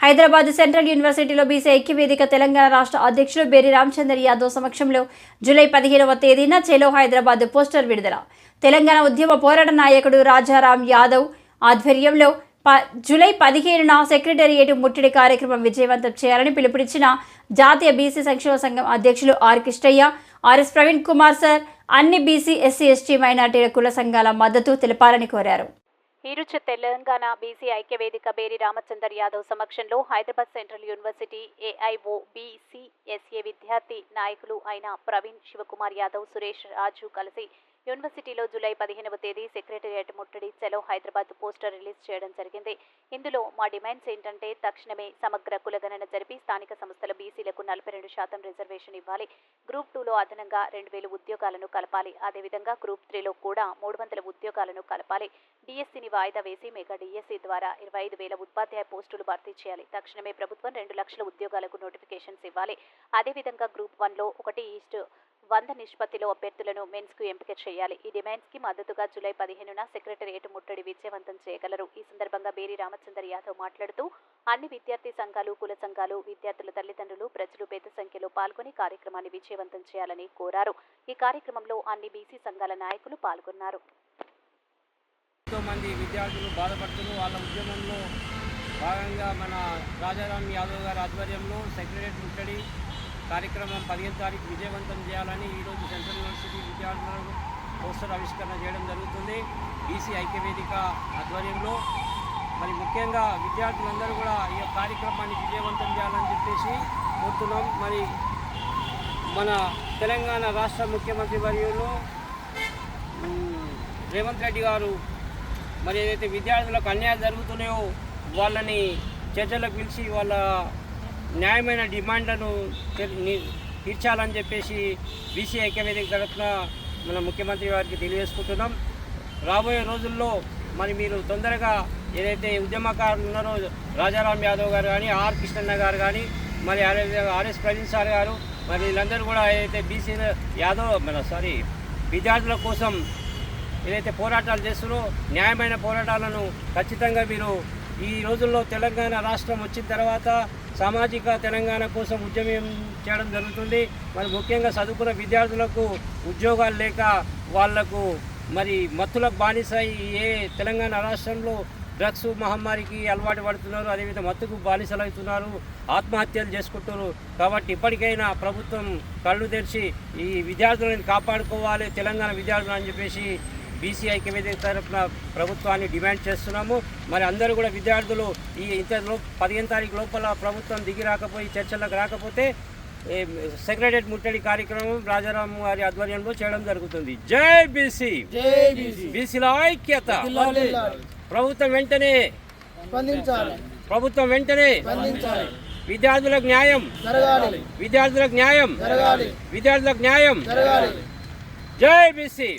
Hyderabad central యూనివర్సిటీలో BC ఐక్యవేదిక తెలంగాణ రాష్ట్ర అధ్యక్షులు బేరి రామచందర్ యాదవ్ సమక్షంలో జూలై 15వ తేదీన చెలో హైదరాబాద్ పోస్టర్ విడుదల. తెలంగాణ ఉద్యమ పోరాట నాయకుడు రాజారాం యాదవ్ ఆధ్వర్యంలో జూలై 15న సెక్రటేరియట్ ముట్టడి కార్యక్రమం విజయవంతం చేయాలని పిలుపునిచ్చిన జాతీయ బీసీ సంక్షేమ సంఘం అధ్యక్షులు R Krishnaiah, RS Praveen Kumar sir అన్ని బీసీ, ఎస్సీ, ఎస్టీ, మైనార్టీల కుల సంఘాల మద్దతు తెలపాలని కోరారు. ఈరోజు తెలంగాణ బీసీ ఐక్యవేదిక బేరి రామచందర్ యాదవ్ సమక్షంలో హైదరాబాద్ సెంట్రల్ యూనివర్సిటీ ఏఐఓ బీసీఎస్ఏ విద్యార్థి నాయకులు అయిన ప్రవీణ్, శివకుమార్ యాదవ్, సురేష్ రాజు కలిసి యూనివర్సిటీలో జూలై 15వ తేదీ సెక్రటేరియట్ ముట్టడి చెలో హైదరాబాద్ పోస్టర్ రిలీజ్ చేయడం జరిగింది. ఇందులో మా డిమాండ్స్ ఏంటంటే తక్షణమే సమగ్ర కులగణన జరిపి స్థానిక సంస్థల బీసీలకు 42% రిజర్వేషన్ ఇవ్వాలి. గ్రూప్ 2లో అదనంగా 2000 ఉద్యోగాలను కలపాలి. అదేవిధంగా గ్రూప్ 3లో కూడా 300 ఉద్యోగాలను కలపాలి. డిఎస్సీని వాయిదా వేసి మెగా డిఎస్సీ ద్వారా 25,000 ఉపాధ్యాయ పోస్టులు భర్తీ చేయాలి. తక్షణమే ప్రభుత్వం 2 లక్షల ఉద్యోగాలకు నోటిఫికేషన్స్ ఇవ్వాలి. అదేవిధంగా గ్రూప్ 1లో 1:100 నిష్పత్తిలో అభ్యర్థులను మెన్స్కు ఎంపిక చేయాలి. ఈ డిమాండ్స్ కి మద్దతుగా జూలై 15న సెక్రటేరియట్ ముట్టడి విజయవంతం చేయగలరు. ఈ సందర్భంగా బేరి రామచందర్ యాదవ్ మాట్లాడుతూ అన్ని విద్యార్థి సంఘాలు, కుల సంఘాలు, విద్యార్థుల తల్లిదండ్రులు, ప్రజలు పెద్ద సంఖ్యలో పాల్గొని కార్యక్రమాన్ని విజయవంతం చేయాలని కోరారు. ఈ కార్యక్రమంలో అన్ని బీసీ సంఘాల నాయకులు పాల్గొన్నారు. ఎంతో మంది విద్యార్థులు బాధపడుతున్నారు. వాళ్ళ ఉద్యమంలో భాగంగా మన రాజారాం యాదవ్ గారి ఆధ్వర్యంలో సెక్రటేరియట్ ముట్టడి కార్యక్రమం 15వ తారీఖు విజయవంతం చేయాలని ఈరోజు సెంట్రల్ యూనివర్సిటీ విద్యార్థులకు పోస్టర్ ఆవిష్కరణ చేయడం జరుగుతుంది. బీసీ ఐక్యవేదిక ఆధ్వర్యంలో మరి ముఖ్యంగా విద్యార్థులందరూ కూడా ఈ కార్యక్రమాన్ని విజయవంతం చేయాలని చెప్పేసి కోరుతున్నాం. మరి మన తెలంగాణ రాష్ట్ర ముఖ్యమంత్రి వర్యులు రేవంత్ రెడ్డి గారు మరి ఏదైతే విద్యార్థులకు అన్యాయం జరుగుతున్నాయో వాళ్ళని చర్చలకు పిలిచి వాళ్ళ న్యాయమైన డిమాండ్లను తీర్చాలని చెప్పేసి బీసీ ఐక్యవేదిక తరఫున మన ముఖ్యమంత్రి వారికి తెలియజేసుకుంటున్నాం. రాబోయే రోజుల్లో మరి మీరు తొందరగా ఏదైతే ఉద్యమకారులు ఉన్నారో రాజారాం యాదవ్ గారు కానీ, ఆర్ కృష్ణన్న గారు కానీ, మరి ఆర్ఎస్ ప్రవీణ్ సార్ గారు, మరి వీళ్ళందరూ కూడా ఏదైతే బీసీ విద్యార్థుల కోసం ఏదైతే పోరాటాలు చేస్తున్నారో న్యాయమైన పోరాటాలను ఖచ్చితంగా మీరు ఈ రోజుల్లో తెలంగాణ రాష్ట్రం వచ్చిన తర్వాత సామాజిక తెలంగాణ కోసం ఉద్యమం చేయడం జరుగుతుంది. మరి ముఖ్యంగా చదువుకున్న విద్యార్థులకు ఉద్యోగాలు లేక వాళ్లకు మరి మత్తులకు బానిసై తెలంగాణ రాష్ట్రంలో డ్రగ్స్ మహమ్మారికి అలవాటు పడుతున్నారు. అదేవిధంగా మత్తుకు బానిసలు అవుతున్నారు, ఆత్మహత్యలు చేసుకుంటున్నారు. కాబట్టి ఇప్పటికైనా ప్రభుత్వం కళ్ళు తెరిచి ఈ విద్యార్థులను కాపాడుకోవాలి, తెలంగాణ విద్యార్థులు అని చెప్పేసి బీసీ ఐక్యవేదిక తరఫున ప్రభుత్వాన్ని డిమాండ్ చేస్తున్నాము. మరి అందరూ కూడా విద్యార్థులు ఈ 15వ తారీఖు లోపల ప్రభుత్వం దిగి రాకపోయి చర్చలకు రాకపోతే సెక్రటేరియట్ ముట్టడి కార్యక్రమం రాజారాం గారి ఆధ్వర్యంలో చేయడం జరుగుతుంది. జై బీసీ, బీసీల ఐక్యత. ప్రభుత్వం వెంటనే విద్యార్థులకు న్యాయం, విద్యార్థులకు న్యాయం. జై బీసీ.